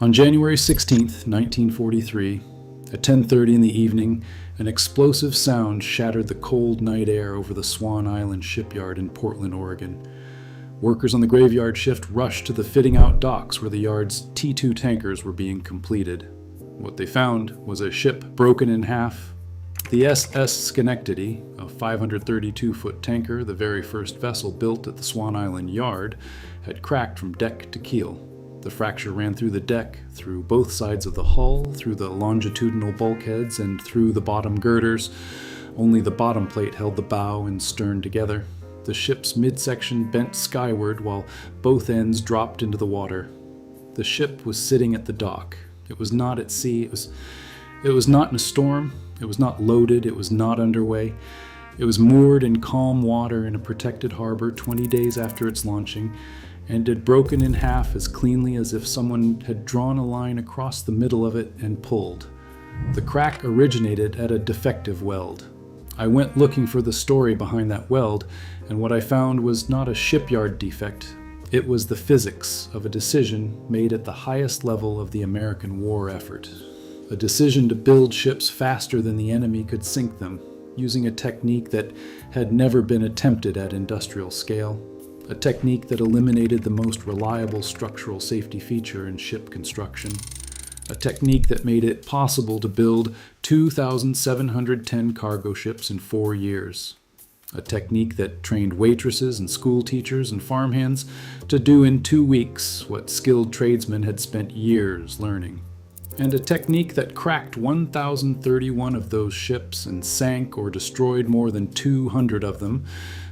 On January 16th, 1943, at 10:30 in the evening, an explosive sound shattered the cold night air over the Swan Island shipyard in Portland, Oregon. Workers on the graveyard shift rushed to the fitting-out docks where the yard's T2 tankers were being completed. What they found was a ship broken in half. The SS Schenectady, a 532-foot tanker, the very first vessel built at the Swan Island yard, had cracked from deck to keel. The fracture ran through the deck, through both sides of the hull, through the longitudinal bulkheads, and through the bottom girders. Only the bottom plate held the bow and stern together. The ship's midsection bent skyward while both ends dropped into the water. The ship was sitting at the dock. It was not at sea. It was not in a storm. It was not loaded. It was not underway. It was moored in calm water in a protected harbor 20 days after its launching, and had broken in half as cleanly as if someone had drawn a line across the middle of it and pulled. The crack originated at a defective weld. I went looking for the story behind that weld, and what I found was not a shipyard defect. It was the physics of a decision made at the highest level of the American war effort. A decision to build ships faster than the enemy could sink them, using a technique that had never been attempted at industrial scale. A technique that eliminated the most reliable structural safety feature in ship construction. A technique that made it possible to build 2,710 cargo ships in 4 years. A technique that trained waitresses and school teachers and farmhands to do in 2 weeks what skilled tradesmen had spent years learning. And a technique that cracked 1,031 of those ships and sank or destroyed more than 200 of them,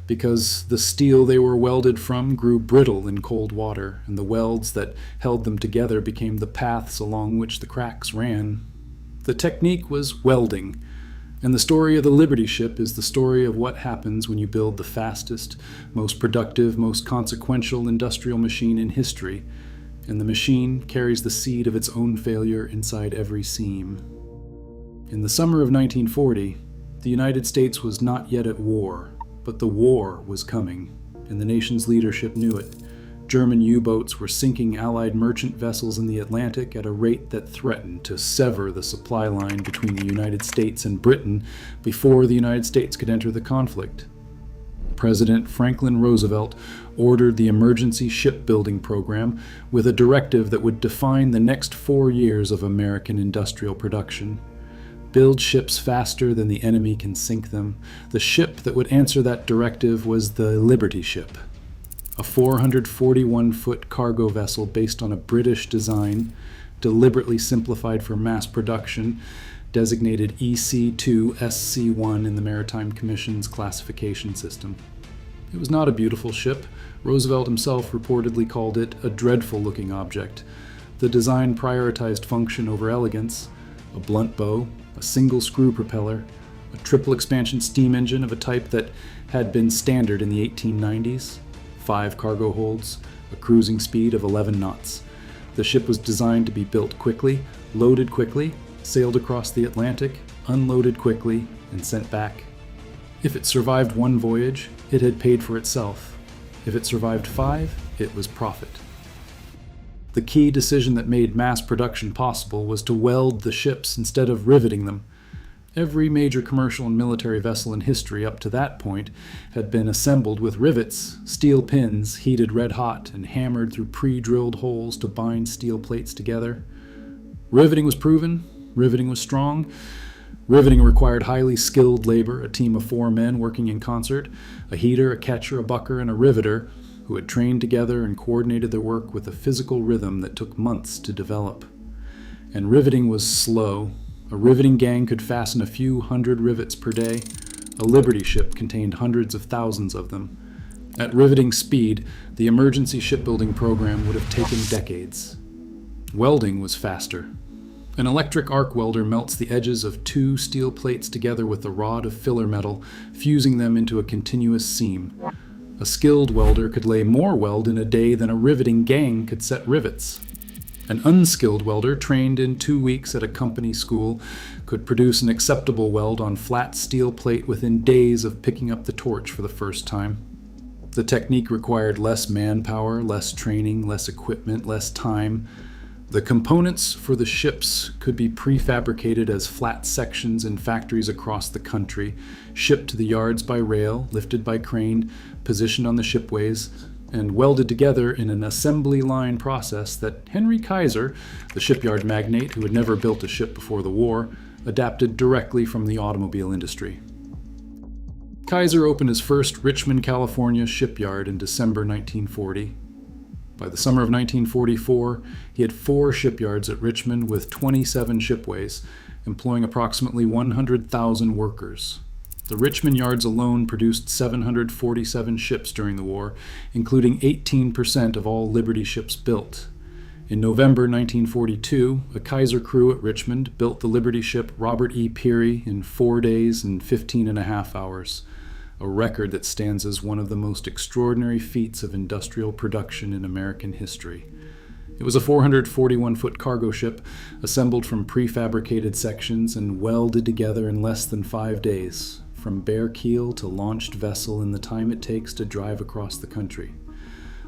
because the steel they were welded from grew brittle in cold water, and the welds that held them together became the paths along which the cracks ran. The technique was welding, and the story of the Liberty ship is the story of what happens when you build the fastest, most productive, most consequential industrial machine in history, and the machine carries the seed of its own failure inside every seam. In the summer of 1940, the United States was not yet at war, but the war was coming, and the nation's leadership knew it. German U-boats were sinking Allied merchant vessels in the Atlantic at a rate that threatened to sever the supply line between the United States and Britain before the United States could enter the conflict. President Franklin Roosevelt ordered the emergency shipbuilding program with a directive that would define the next 4 years of American industrial production. Build ships faster than the enemy can sink them. The ship that would answer that directive was the Liberty ship, a 441-foot cargo vessel based on a British design, deliberately simplified for mass production, designated EC2-SC1 in the Maritime Commission's classification system. It was not a beautiful ship. Roosevelt himself reportedly called it a dreadful-looking object. The design prioritized function over elegance. A blunt bow, a single screw propeller, a triple expansion steam engine of a type that had been standard in the 1890s, 5 cargo holds, a cruising speed of 11 knots. The ship was designed to be built quickly, loaded quickly, sailed across the Atlantic, unloaded quickly, and sent back. If it survived 1 voyage, it had paid for itself. If it survived 5, it was profit. The key decision that made mass production possible was to weld the ships instead of riveting them. Every major commercial and military vessel in history up to that point had been assembled with rivets, steel pins heated red hot and hammered through pre-drilled holes to bind steel plates together. Riveting was proven, riveting was strong. Riveting required highly skilled labor, a team of 4 men working in concert, a heater, a catcher, a bucker, and a riveter, who had trained together and coordinated their work with a physical rhythm that took months to develop. And riveting was slow. A riveting gang could fasten a few hundred rivets per day. A Liberty ship contained hundreds of thousands of them. At riveting speed, the emergency shipbuilding program would have taken decades. Welding was faster. An electric arc welder melts the edges of 2 steel plates together with a rod of filler metal, fusing them into a continuous seam. A skilled welder could lay more weld in a day than a riveting gang could set rivets. An unskilled welder, trained in 2 weeks at a company school, could produce an acceptable weld on flat steel plate within days of picking up the torch for the first time. The technique required less manpower, less training, less equipment, less time. The components for the ships could be prefabricated as flat sections in factories across the country, shipped to the yards by rail, lifted by crane, positioned on the shipways, and welded together in an assembly line process that Henry Kaiser, the shipyard magnate who had never built a ship before the war, adapted directly from the automobile industry. Kaiser opened his first Richmond, California shipyard in December 1940. By the summer of 1944, he had 4 shipyards at Richmond with 27 shipways, employing approximately 100,000 workers. The Richmond yards alone produced 747 ships during the war, including 18% of all Liberty ships built. In November 1942, a Kaiser crew at Richmond built the Liberty ship Robert E. Peary in 4 days and 15 and a half hours, a record that stands as one of the most extraordinary feats of industrial production in American history. It was a 441-foot cargo ship, assembled from prefabricated sections and welded together in less than 5 days, from bare keel to launched vessel in the time it takes to drive across the country.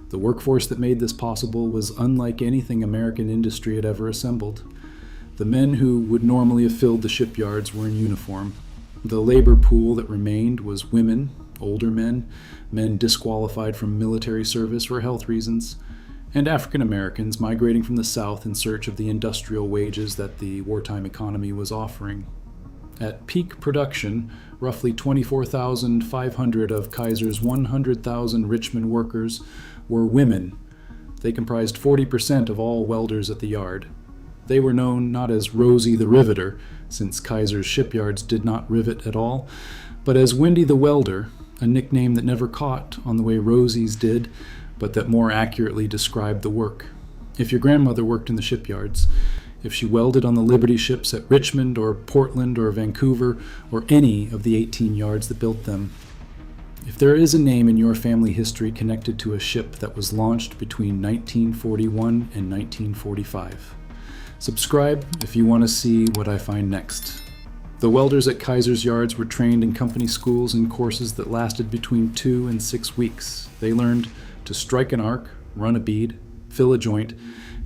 The workforce that made this possible was unlike anything American industry had ever assembled. The men who would normally have filled the shipyards were in uniform. The labor pool that remained was women, older men, men disqualified from military service for health reasons, and African Americans migrating from the South in search of the industrial wages that the wartime economy was offering. At peak production, roughly 24,500 of Kaiser's 100,000 Richmond workers were women. They comprised 40% of all welders at the yard. They were known not as Rosie the Riveter, since Kaiser's shipyards did not rivet at all, but as Wendy the Welder, a nickname that never caught on the way Rosie's did, but that more accurately described the work. If your grandmother worked in the shipyards, if she welded on the Liberty ships at Richmond or Portland or Vancouver or any of the 18 yards that built them, if there is a name in your family history connected to a ship that was launched between 1941 and 1945, subscribe if you want to see what I find next. The welders at Kaiser's yards were trained in company schools in courses that lasted between 2 and 6 weeks. They learned to strike an arc, run a bead, fill a joint,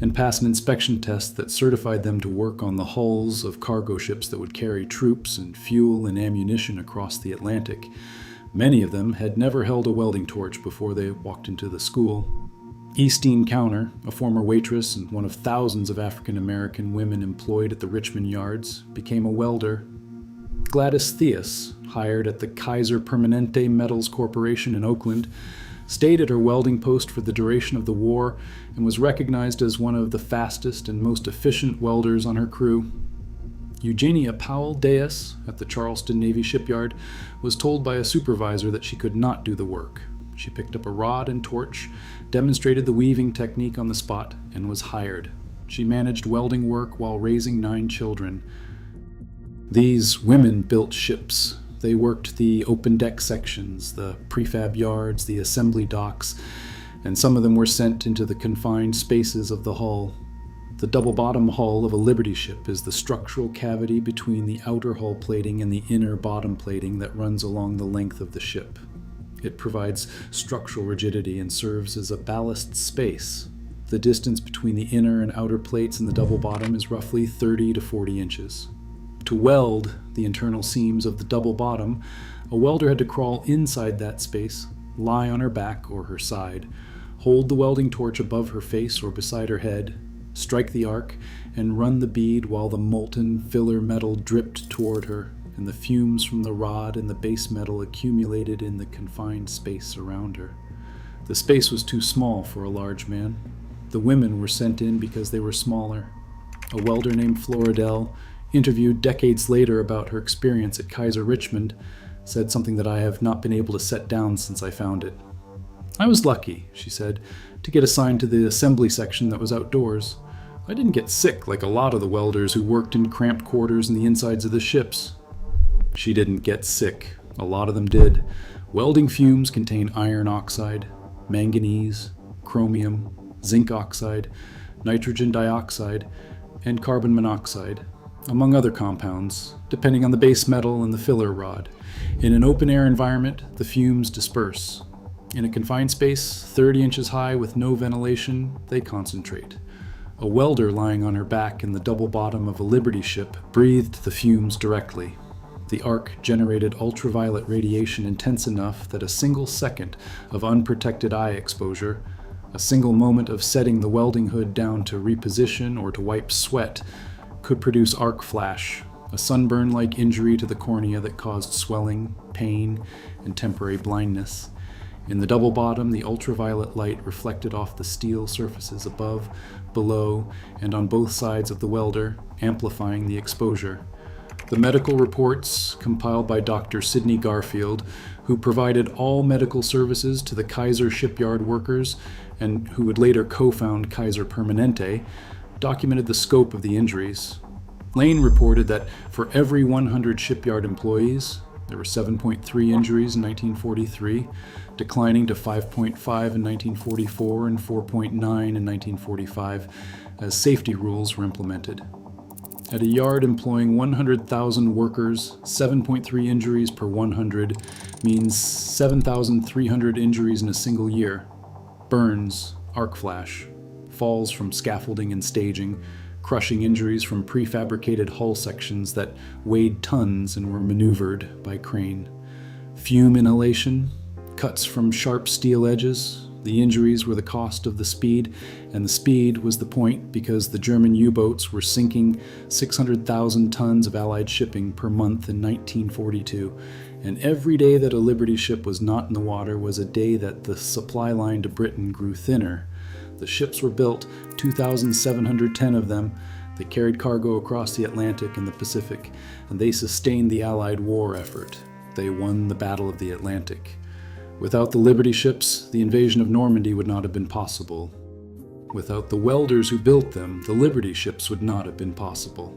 and pass an inspection test that certified them to work on the hulls of cargo ships that would carry troops and fuel and ammunition across the Atlantic. Many of them had never held a welding torch before they walked into the school. Eastine Counter, a former waitress and one of thousands of African American women employed at the Richmond yards, became a welder. Gladys Theus, hired at the Kaiser Permanente Metals Corporation in Oakland, stayed at her welding post for the duration of the war and was recognized as one of the fastest and most efficient welders on her crew. Eugenia Powell Deas, at the Charleston Navy Shipyard, was told by a supervisor that she could not do the work. She picked up a rod and torch, demonstrated the weaving technique on the spot, and was hired. She managed welding work while raising 9 children. These women built ships. They worked the open deck sections, the prefab yards, the assembly docks, and some of them were sent into the confined spaces of the hull. The double-bottom hull of a Liberty ship is the structural cavity between the outer hull plating and the inner bottom plating that runs along the length of the ship. It provides structural rigidity and serves as a ballast space. The distance between the inner and outer plates in the double bottom is roughly 30 to 40 inches. To weld the internal seams of the double bottom, a welder had to crawl inside that space, lie on her back or her side, hold the welding torch above her face or beside her head, strike the arc, and run the bead while the molten filler metal dripped toward her, and the fumes from the rod and the base metal accumulated in the confined space around her. The space was too small for a large man. The women were sent in because they were smaller. A welder named Floridel, interviewed decades later about her experience at Kaiser Richmond, said something that I have not been able to set down since I found it. "I was lucky," she said, "to get assigned to the assembly section that was outdoors. I didn't get sick like a lot of the welders who worked in cramped quarters in the insides of the ships." She didn't get sick. A lot of them did. Welding fumes contain iron oxide, manganese, chromium, zinc oxide, nitrogen dioxide, and carbon monoxide, among other compounds, depending on the base metal and the filler rod. In an open-air environment, the fumes disperse. In a confined space, 30 inches high with no ventilation, they concentrate. A welder lying on her back in the double bottom of a Liberty ship breathed the fumes directly. The arc generated ultraviolet radiation intense enough that a single second of unprotected eye exposure, a single moment of setting the welding hood down to reposition or to wipe sweat, could produce arc flash, a sunburn-like injury to the cornea that caused swelling, pain, and temporary blindness. In the double bottom, the ultraviolet light reflected off the steel surfaces above, below, and on both sides of the welder, amplifying the exposure. The medical reports, compiled by Dr. Sidney Garfield, who provided all medical services to the Kaiser shipyard workers and who would later co-found Kaiser Permanente, documented the scope of the injuries. Lane reported that for every 100 shipyard employees, there were 7.3 injuries in 1943, declining to 5.5 in 1944 and 4.9 in 1945, as safety rules were implemented. At a yard employing 100,000 workers, 7.3 injuries per 100 means 7,300 injuries in a single year. Burns, arc flash, falls from scaffolding and staging, crushing injuries from prefabricated hull sections that weighed tons and were maneuvered by crane. Fume inhalation, cuts from sharp steel edges. The injuries were the cost of the speed, and the speed was the point because the German U-boats were sinking 600,000 tons of Allied shipping per month in 1942, and every day that a Liberty ship was not in the water was a day that the supply line to Britain grew thinner. The ships were built, 2,710 of them. They carried cargo across the Atlantic and the Pacific, and they sustained the Allied war effort. They won the Battle of the Atlantic. Without the Liberty ships, the invasion of Normandy would not have been possible. Without the welders who built them, the Liberty ships would not have been possible.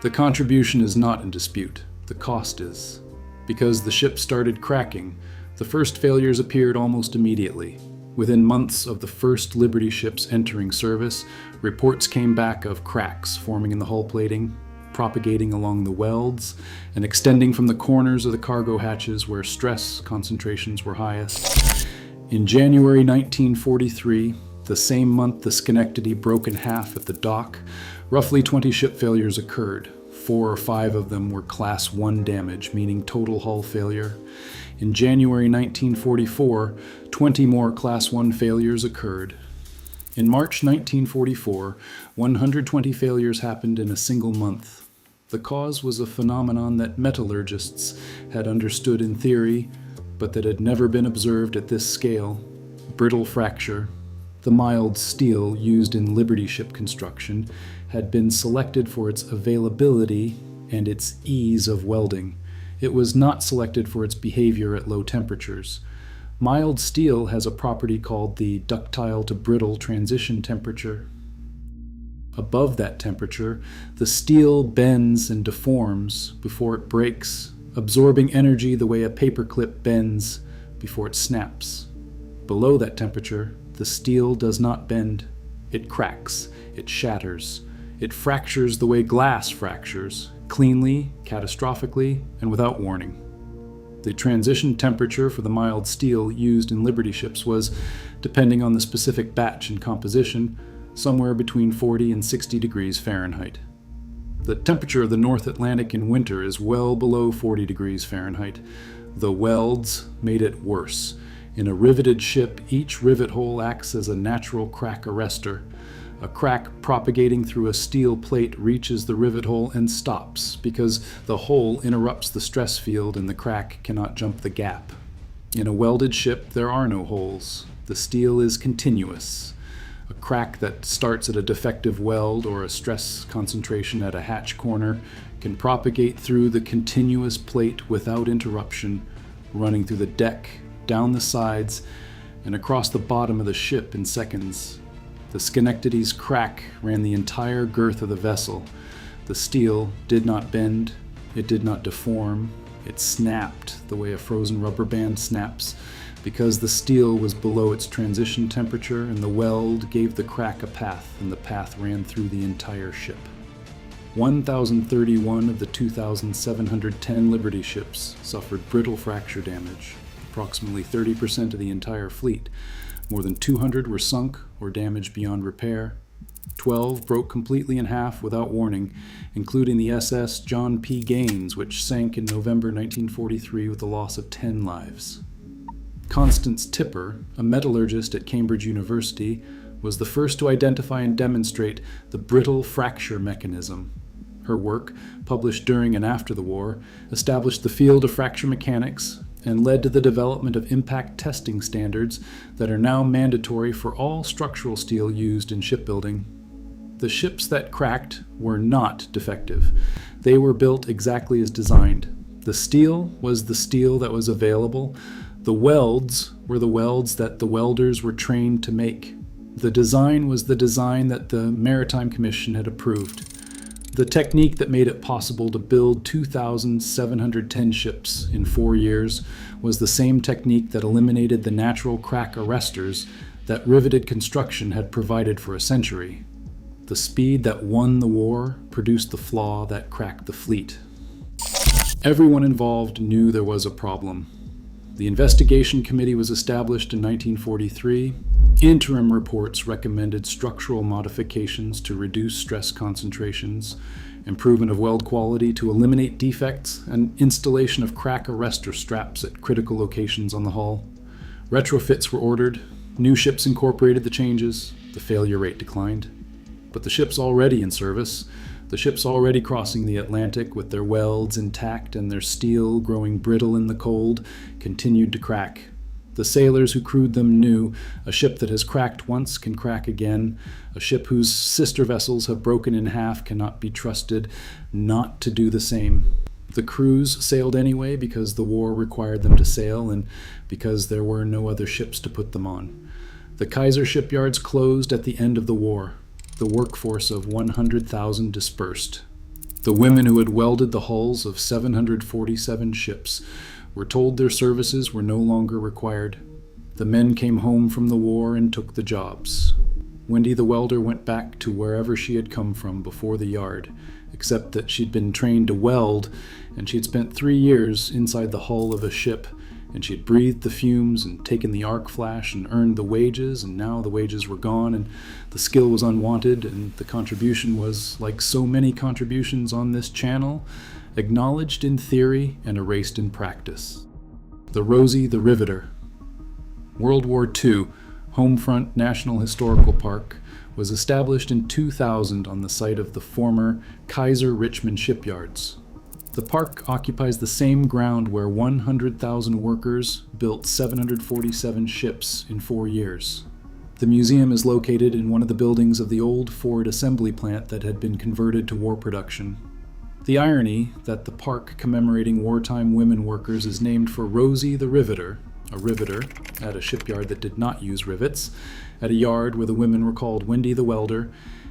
The contribution is not in dispute. The cost is. Because the ships started cracking, the first failures appeared almost immediately. Within months of the first Liberty ships entering service, reports came back of cracks forming in the hull plating, propagating along the welds, and extending from the corners of the cargo hatches where stress concentrations were highest. In January 1943, the same month the Schenectady broke in half at the dock, roughly 20 ship failures occurred. 4 or 5 of them were Class 1 damage, meaning total hull failure. In January 1944, 20 more Class 1 failures occurred. In March 1944, 120 failures happened in a single month. The cause was a phenomenon that metallurgists had understood in theory, but that had never been observed at this scale: brittle fracture. The mild steel used in Liberty ship construction had been selected for its availability and its ease of welding. It was not selected for its behavior at low temperatures. Mild steel has a property called the ductile to brittle transition temperature. Above that temperature, the steel bends and deforms before it breaks, absorbing energy the way a paperclip bends before it snaps. Below that temperature, the steel does not bend. It cracks, it shatters, it fractures the way glass fractures, cleanly, catastrophically, and without warning. The transition temperature for the mild steel used in Liberty ships was, depending on the specific batch and composition, somewhere between 40 and 60 degrees Fahrenheit. The temperature of the North Atlantic in winter is well below 40 degrees Fahrenheit. The welds made it worse. In a riveted ship, each rivet hole acts as a natural crack arrestor. A crack propagating through a steel plate reaches the rivet hole and stops because the hole interrupts the stress field and the crack cannot jump the gap. In a welded ship, there are no holes. The steel is continuous. A crack that starts at a defective weld or a stress concentration at a hatch corner can propagate through the continuous plate without interruption, running through the deck, down the sides, and across the bottom of the ship in seconds. The Schenectady's crack ran the entire girth of the vessel. The steel did not bend, it did not deform, it snapped the way a frozen rubber band snaps, because the steel was below its transition temperature and the weld gave the crack a path, and the path ran through the entire ship. 1,031 of the 2,710 Liberty ships suffered brittle fracture damage, approximately 30% of the entire fleet. More than 200 were sunk or damaged beyond repair. 12 broke completely in half without warning, including the SS John P. Gaines, which sank in November 1943 with the loss of 10 lives. Constance Tipper, a metallurgist at Cambridge University, was the first to identify and demonstrate the brittle fracture mechanism. Her work, published during and after the war, established the field of fracture mechanics and led to the development of impact testing standards that are now mandatory for all structural steel used in shipbuilding. The ships that cracked were not defective. They were built exactly as designed. The steel was the steel that was available. The welds were the welds that the welders were trained to make. The design was the design that the Maritime Commission had approved. The technique that made it possible to build 2,710 ships in 4 years was the same technique that eliminated the natural crack arresters that riveted construction had provided for a century. The speed that won the war produced the flaw that cracked the fleet. Everyone involved knew there was a problem. The investigation committee was established in 1943. Interim reports recommended structural modifications to reduce stress concentrations, improvement of weld quality to eliminate defects, and installation of crack arrestor straps at critical locations on the hull. Retrofits were ordered. New ships incorporated the changes. The failure rate declined. But the ships already in service, the ships already crossing the Atlantic with their welds intact and their steel growing brittle in the cold, continued to crack. The sailors who crewed them knew a ship that has cracked once can crack again. A ship whose sister vessels have broken in half cannot be trusted not to do the same. The crews sailed anyway because the war required them to sail and because there were no other ships to put them on. The Kaiser shipyards closed at the end of the war. The workforce of 100,000 dispersed. The women who had welded the hulls of 747 ships were told their services were no longer required. The men came home from the war and took the jobs. Wendy the welder went back to wherever she had come from before the yard, except that she'd been trained to weld, and she'd spent 3 years inside the hull of a ship, and she'd breathed the fumes and taken the arc flash and earned the wages, and now the wages were gone, and the skill was unwanted, and the contribution was, like so many contributions on this channel, acknowledged in theory and erased in practice. The Rosie the Riveter. World War II, Homefront National Historical Park, was established in 2000 on the site of the former Kaiser Richmond shipyards. The park occupies the same ground where 100,000 workers built 747 ships in 4 years. The museum is located in one of the buildings of the old Ford assembly plant that had been converted to war production. The irony that the park commemorating wartime women workers is named for Rosie the Riveter, a riveter at a shipyard that did not use rivets, at a yard where the women were called Wendy the Welder,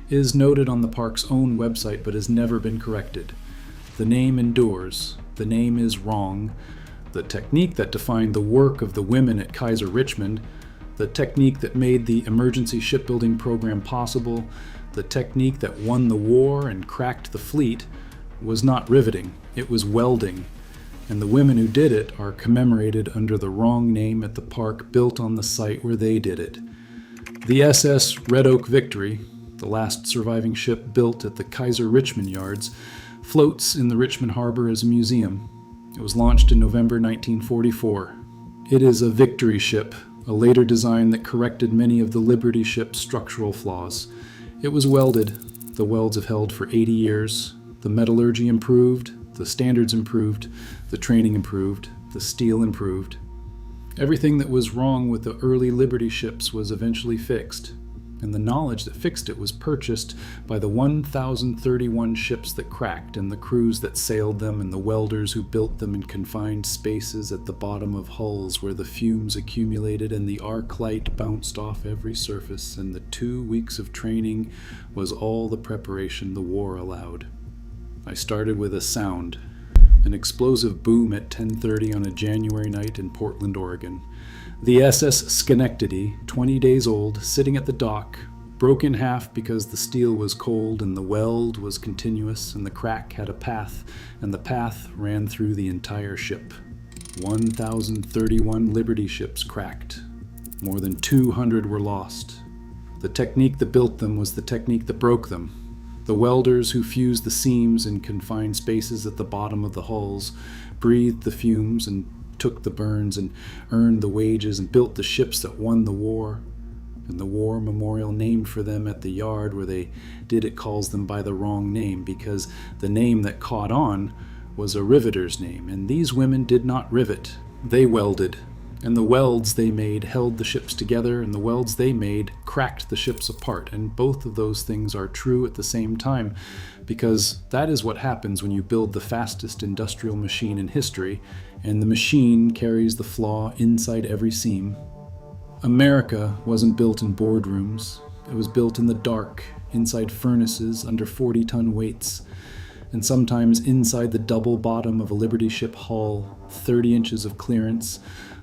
is noted on the park's own website but has never been corrected. The name endures. The name is wrong. The technique that defined the work of the women at Kaiser Richmond, the technique that made the emergency shipbuilding program possible, the technique that won the war and cracked the fleet, was not riveting. It was welding. And the women who did it are commemorated under the wrong name at the park built on the site where they did it. The SS Red Oak Victory, the last surviving ship built at the Kaiser Richmond yards, floats in the Richmond Harbor as a museum. It was launched in November 1944. It is a victory ship, a later design that corrected many of the Liberty ship's structural flaws. It was welded. The welds have held for 80 years. The metallurgy improved, the standards improved, the training improved, the steel improved. Everything that was wrong with the early Liberty ships was eventually fixed. And the knowledge that fixed it was purchased by the 1,031 ships that cracked and the crews that sailed them and the welders who built them in confined spaces at the bottom of hulls where the fumes accumulated and the arc light bounced off every surface, and the 2 weeks of training was all the preparation the war allowed. I started with a sound, an explosive boom at 10:30 on a January night in Portland, Oregon. The SS Schenectady, 20 days old, sitting at the dock, broke in half because the steel was cold and the weld was continuous and the crack had a path, and the path ran through the entire ship. 1,031 Liberty ships cracked. More than 200 were lost. The technique that built them was the technique that broke them. The welders who fused the seams in confined spaces at the bottom of the hulls, breathed the fumes and took the burns and earned the wages and built the ships that won the war. And the war memorial named for them at the yard where they did it calls them by the wrong name, because the name that caught on was a riveter's name, and these women did not rivet. They welded. And the welds they made held the ships together, and the welds they made cracked the ships apart. And both of those things are true at the same time, because that is what happens when you build the fastest industrial machine in history, and the machine carries the flaw inside every seam. America wasn't built in boardrooms. It was built in the dark, inside furnaces under 40-ton weights, and sometimes inside the double bottom of a Liberty ship hull, 30 inches of clearance,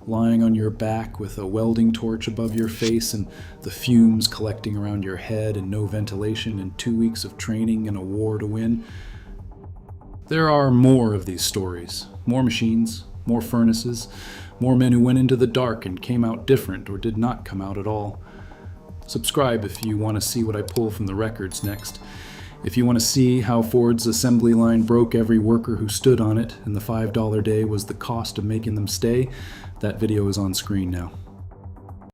lying on your back with a welding torch above your face and the fumes collecting around your head and no ventilation and 2 weeks of training and a war to win. There are more of these stories. More machines, more furnaces, more men who went into the dark and came out different or did not come out at all. Subscribe if you want to see what I pull from the records next. If you want to see how Ford's assembly line broke every worker who stood on it and the $5 day was the cost of making them stay, that video is on screen now.